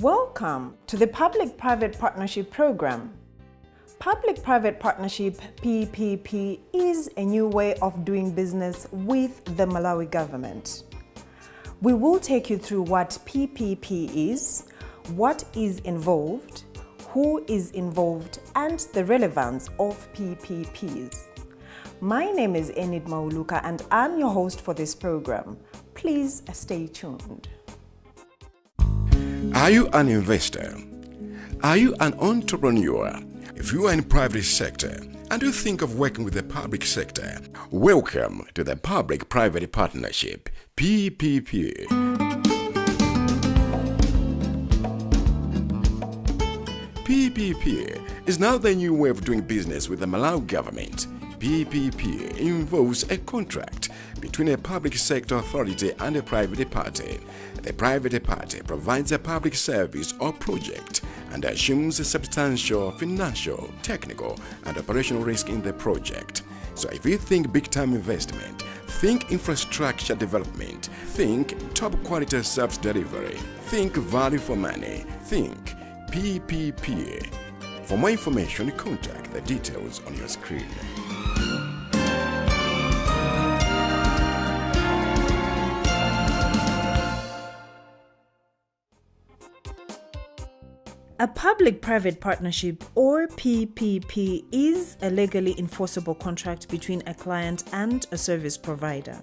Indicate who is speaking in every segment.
Speaker 1: Welcome to the Public-Private Partnership Program. Public-Private Partnership (PPP) is a new way of doing business with the Malawi government. We will take you through what PPP is, what is involved, who is involved, and the relevance of PPPs. My name is Enid Mauluka and I'm your host for this program. Please stay tuned.
Speaker 2: Are you an investor? Are you an entrepreneur? If you are in private sector and you think of working with the public sector, welcome to the Public-Private Partnership (PPP). PPP is now the new way of doing business with the Malawi government. PPP involves a contract between a public sector authority and a private party. The private party provides a public service or project and assumes a substantial financial, technical, and operational risk in the project. So if you think big-time investment, think infrastructure development, think top-quality service delivery, think value for money, think PPP. For more information, contact the details on your screen.
Speaker 1: A public-private partnership or PPP is a legally enforceable contract between a client and a service provider.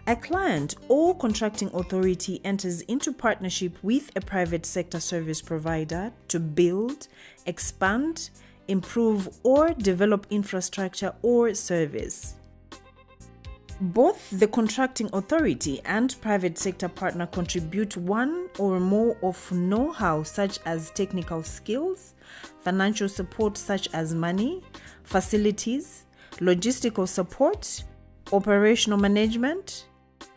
Speaker 1: A client or contracting authority enters into partnership with a private sector service provider to build, expand, improve, or develop infrastructure or service. Both the contracting authority and private sector partner contribute one or more of know-how such as technical skills, financial support such as money, facilities, logistical support, operational management,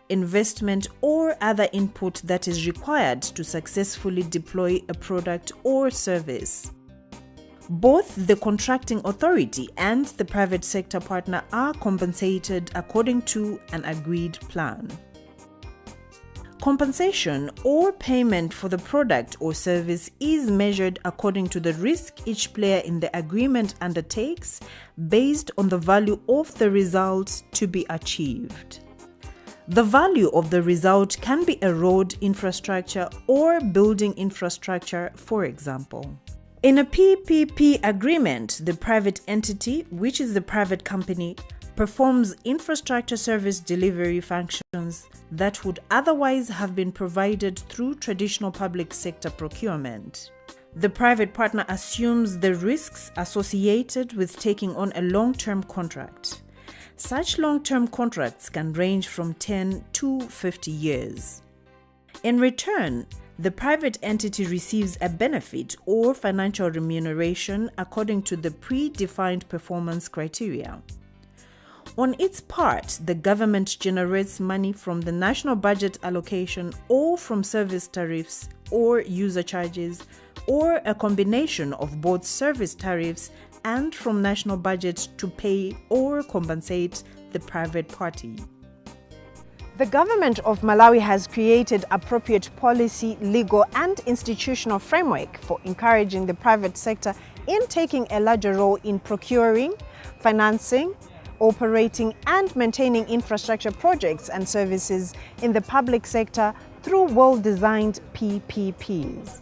Speaker 1: investment, or other input that is required to successfully deploy a product or service. Both the contracting authority and the private sector partner are compensated according to an agreed plan. Compensation or payment for the product or service is measured according to the risk each player in the agreement undertakes based on the value of the result to be achieved. The value of the result can be a road infrastructure or building infrastructure, for example. In a PPP agreement, the private entity, which is the private company, performs infrastructure service delivery functions that would otherwise have been provided through traditional public sector procurement. The private partner assumes the risks associated with taking on a long-term contract. Such long-term contracts can range from 10 to 50 years. In return, the private entity receives a benefit or financial remuneration according to the predefined performance criteria. On its part, the government generates money from the national budget allocation or from service tariffs or user charges, or a combination of both service tariffs and from national budget to pay or compensate the private party. The government of Malawi has created appropriate policy, legal, and institutional framework for encouraging the private sector in taking a larger role in procuring, financing, operating, and maintaining infrastructure projects and services in the public sector through well-designed PPPs.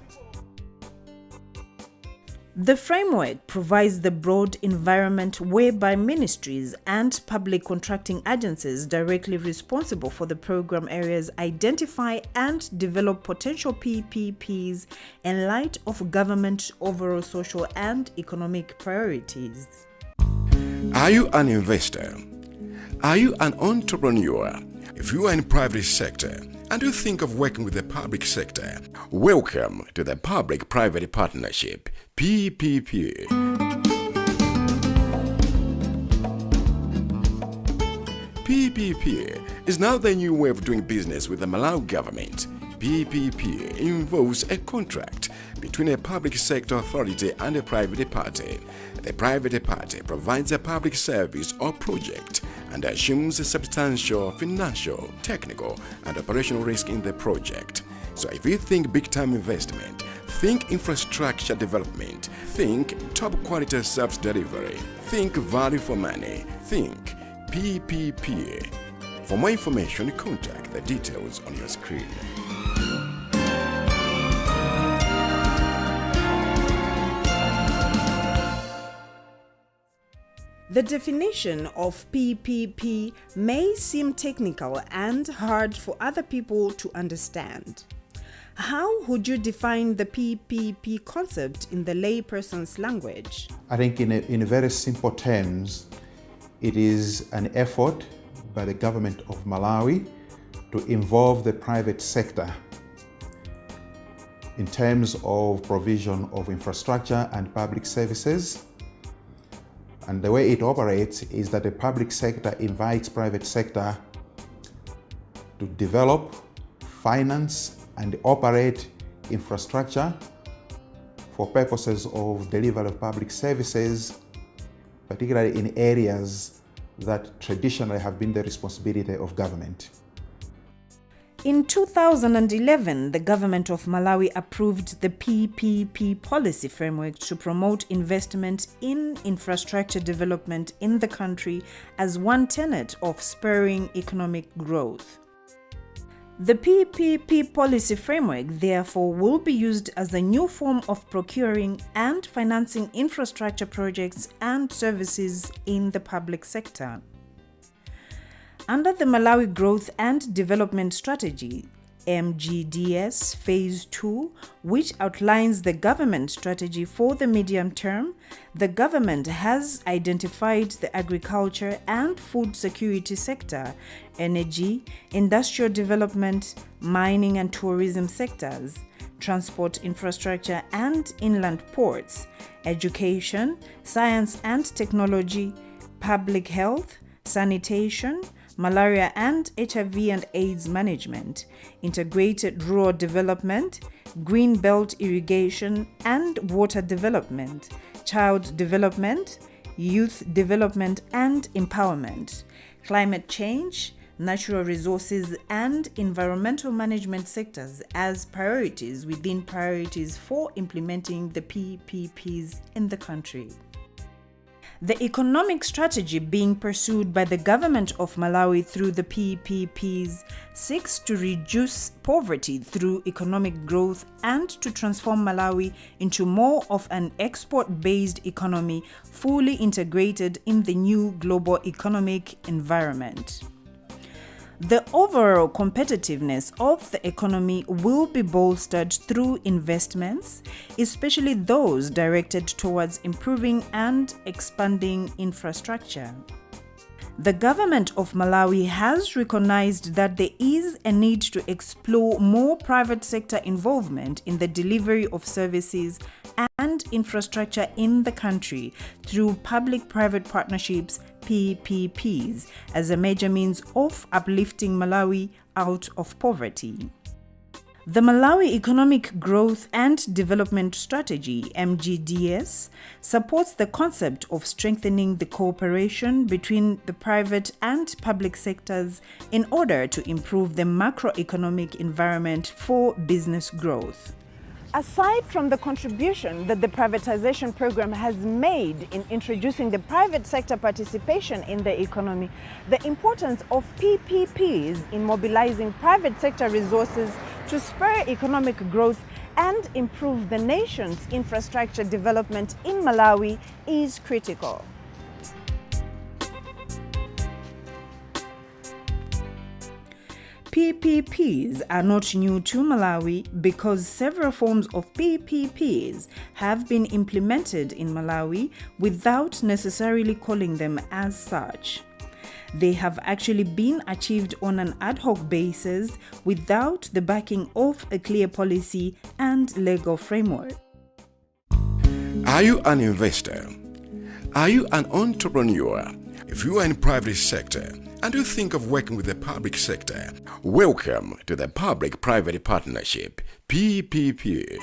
Speaker 1: The framework provides the broad environment whereby ministries and public contracting agencies directly responsible for the program areas identify and develop potential PPPs in light of government overall social and economic priorities.
Speaker 2: Are you an investor? Are you an entrepreneur? If you are in private sector and you think of working with the public sector, welcome to the Public-Private Partnership (PPP). PPP is now the new way of doing business with the Malawi government. PPP involves a contract between a public sector authority and a private party. The private party provides a public service or project and assumes a substantial financial, technical, and operational risk in the project. So if you think big-time investment, think infrastructure development, think top-quality service delivery, think value for money, think PPP. For more information, contact the details on your screen.
Speaker 1: The definition of PPP may seem technical and hard for other people to understand. How would you define the PPP concept in the layperson's language?
Speaker 3: I think in very simple terms, it is an effort by the government of Malawi to involve the private sector in terms of provision of infrastructure and public services. And the way it operates is that the public sector invites private sector to develop, finance, and operate infrastructure for purposes of delivery of public services, particularly in areas that traditionally have been the responsibility of government.
Speaker 1: In 2011, the government of Malawi approved the PPP policy framework to promote investment in infrastructure development in the country as one tenet of spurring economic growth. The PPP policy framework, therefore, will be used as a new form of procuring and financing infrastructure projects and services in the public sector. Under the Malawi Growth and Development Strategy, MGDS Phase 2, which outlines the government strategy for the medium term, the government has identified the agriculture and food security sector, energy, industrial development, mining and tourism sectors, transport infrastructure and inland ports, education, science and technology, public health, sanitation, malaria and HIV and AIDS management, integrated rural development, green belt irrigation and water development, child development, youth development and empowerment, climate change, natural resources and environmental management sectors as priorities within priorities for implementing the PPPs in the country. The economic strategy being pursued by the government of Malawi through the PPPs seeks to reduce poverty through economic growth and to transform Malawi into more of an export-based economy fully integrated in the new global economic environment. The overall competitiveness of the economy will be bolstered through investments, especially those directed towards improving and expanding infrastructure. The government of Malawi has recognized that there is a need to explore more private sector involvement in the delivery of services and infrastructure in the country through public-private partnerships, PPPs, as a major means of uplifting Malawi out of poverty. The Malawi Economic Growth and Development Strategy, MGDS, supports the concept of strengthening the cooperation between the private and public sectors in order to improve the macroeconomic environment for business growth. Aside from the contribution that the privatization program has made in introducing the private sector participation in the economy, the importance of PPPs in mobilizing private sector resources to spur economic growth and improve the nation's infrastructure development in Malawi is critical. PPPs are not new to Malawi because several forms of PPPs have been implemented in Malawi without necessarily calling them as such. They have actually been achieved on an ad hoc basis without the backing of a clear policy and legal framework.
Speaker 2: Are you an investor? Are you an entrepreneur? If you are in private sector and you think of working with the public sector, welcome to the Public-Private Partnership, PPP.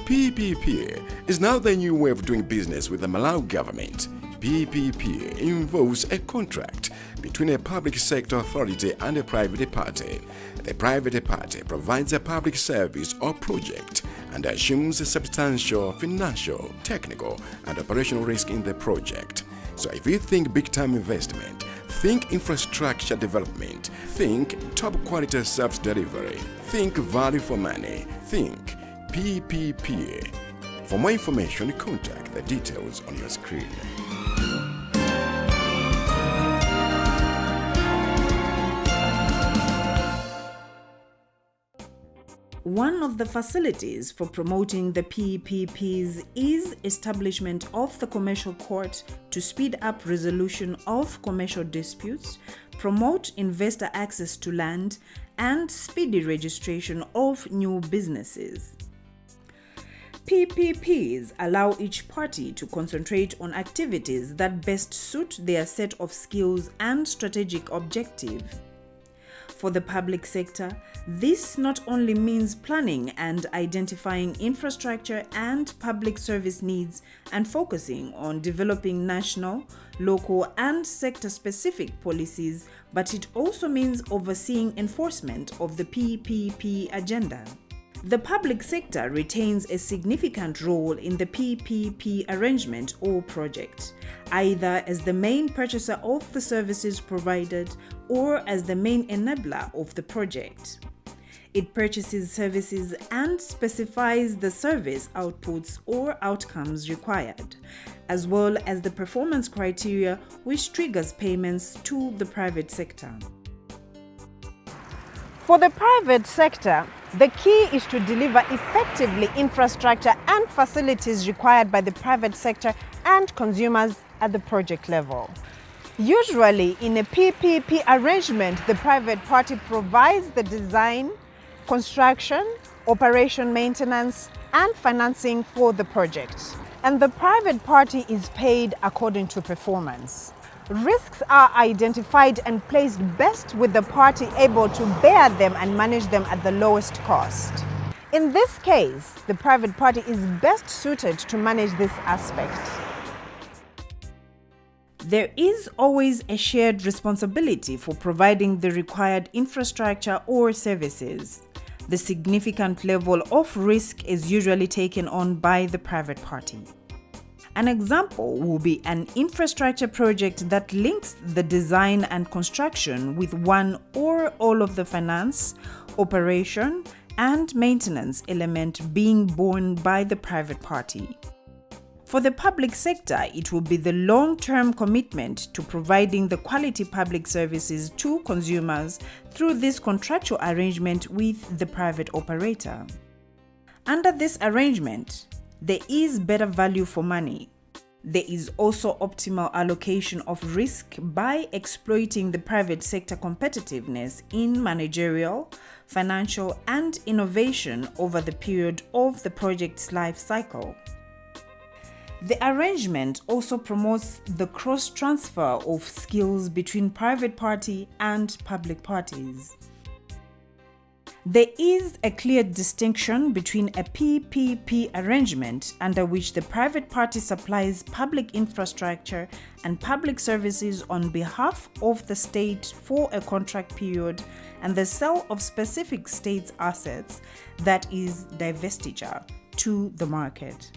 Speaker 2: PPP is now the new way of doing business with the Malawi government. PPP involves a contract between a public sector authority and a private party. The private party provides a public service or project and assumes a substantial financial, technical, and operational risk in the project. So if you think big-time investment, think infrastructure development, think top quality service delivery, think value for money, think PPP. For more information, contact the details on your screen.
Speaker 1: One of the facilities for promoting the PPPs is establishment of the commercial court to speed up resolution of commercial disputes, promote investor access to land, and speedy registration of new businesses. PPPs allow each party to concentrate on activities that best suit their set of skills and strategic objective. For the public sector, this not only means planning and identifying infrastructure and public service needs and focusing on developing national, local, and sector-specific policies, but it also means overseeing enforcement of the PPP agenda. The public sector retains a significant role in the PPP arrangement or project, either as the main purchaser of the services provided or as the main enabler of the project. It purchases services and specifies the service outputs or outcomes required, as well as the performance criteria which triggers payments to the private sector. For the private sector, the key is to deliver effectively infrastructure and facilities required by the private sector and consumers at the project level. Usually, in a PPP arrangement, the private party provides the design, construction, operation maintenance, and financing for the project, and the private party is paid according to performance. Risks are identified and placed best with the party able to bear them and manage them at the lowest cost. In this case, the private party is best suited to manage this aspect. There is always a shared responsibility for providing the required infrastructure or services. The significant level of risk is usually taken on by the private party. An example will be an infrastructure project that links the design and construction with one or all of the finance, operation, and maintenance element being borne by the private party. For the public sector, it will be the long-term commitment to providing the quality public services to consumers through this contractual arrangement with the private operator. Under this arrangement, there is better value for money. There is also optimal allocation of risk by exploiting the private sector competitiveness in managerial, financial, and innovation over the period of the project's life cycle. The arrangement also promotes the cross-transfer of skills between private party and public parties. There is a clear distinction between a PPP arrangement under which the private party supplies public infrastructure and public services on behalf of the state for a contract period and the sale of specific state's assets, that is divestiture, to the market.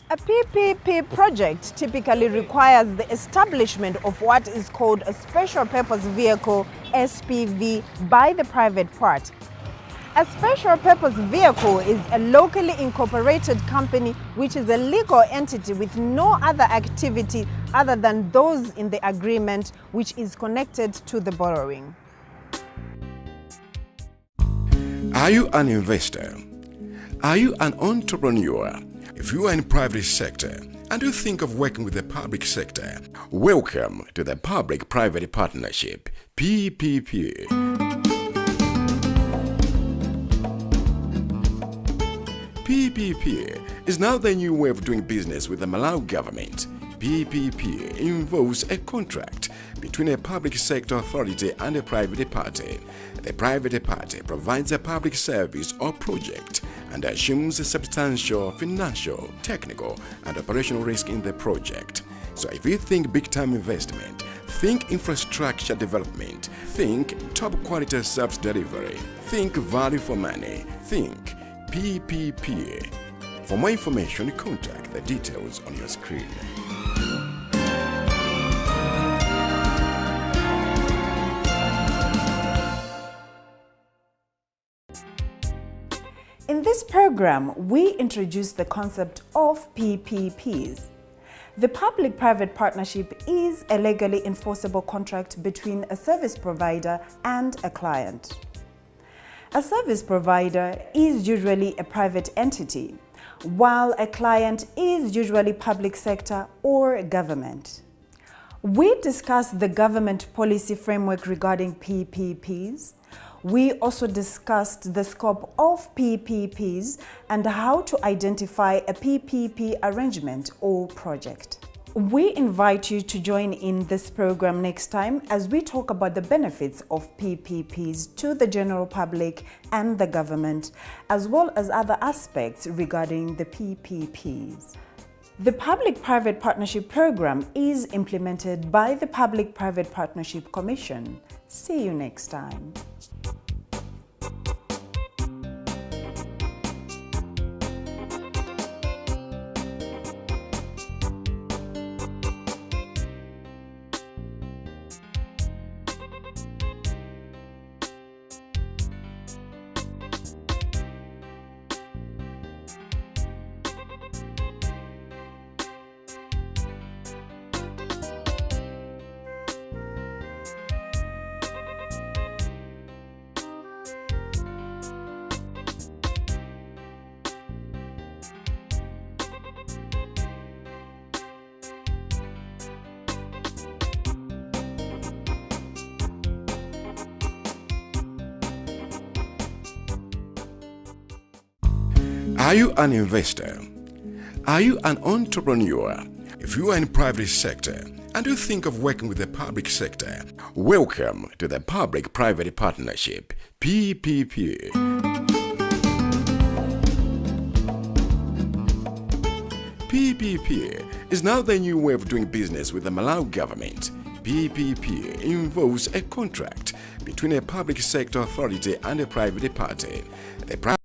Speaker 1: A PPP project typically requires the establishment of what is called a special purpose vehicle, SPV, by the private party. A special purpose vehicle is a locally incorporated company which is a legal entity with no other activity other than those in the agreement which is connected to the borrowing.
Speaker 2: Are you an investor? Are you an entrepreneur? If you are in private sector and you think of working with the public sector, welcome to the Public-Private Partnership, PPP. PPP is now the new way of doing business with the Malawi government. PPP involves a contract between a public sector authority and a private party. The private party provides a public service or project and assumes a substantial financial, technical, and operational risk in the project. So if you think big-time investment, think infrastructure development, think top quality service delivery, think value for money, think PPPA. For more information, contact the details on your screen.
Speaker 1: In this program, we introduce the concept of PPPs. The public-private partnership is a legally enforceable contract between a service provider and a client. A service provider is usually a private entity, while a client is usually public sector or government. We discussed the government policy framework regarding PPPs. We also discussed the scope of PPPs and how to identify a PPP arrangement or project. We invite you to join in this program next time as we talk about the benefits of PPPs to the general public and the government, as well as other aspects regarding the PPPs. The Public-Private Partnership Program is implemented by the Public-Private Partnership Commission. See you next time.
Speaker 2: Are you an investor? Are you an entrepreneur? If you are in private sector and you think of working with the public sector, welcome to the Public-Private Partnership, PPP. PPP is now the new way of doing business with the Malawi government. PPP involves a contract between a public sector authority and a private party. The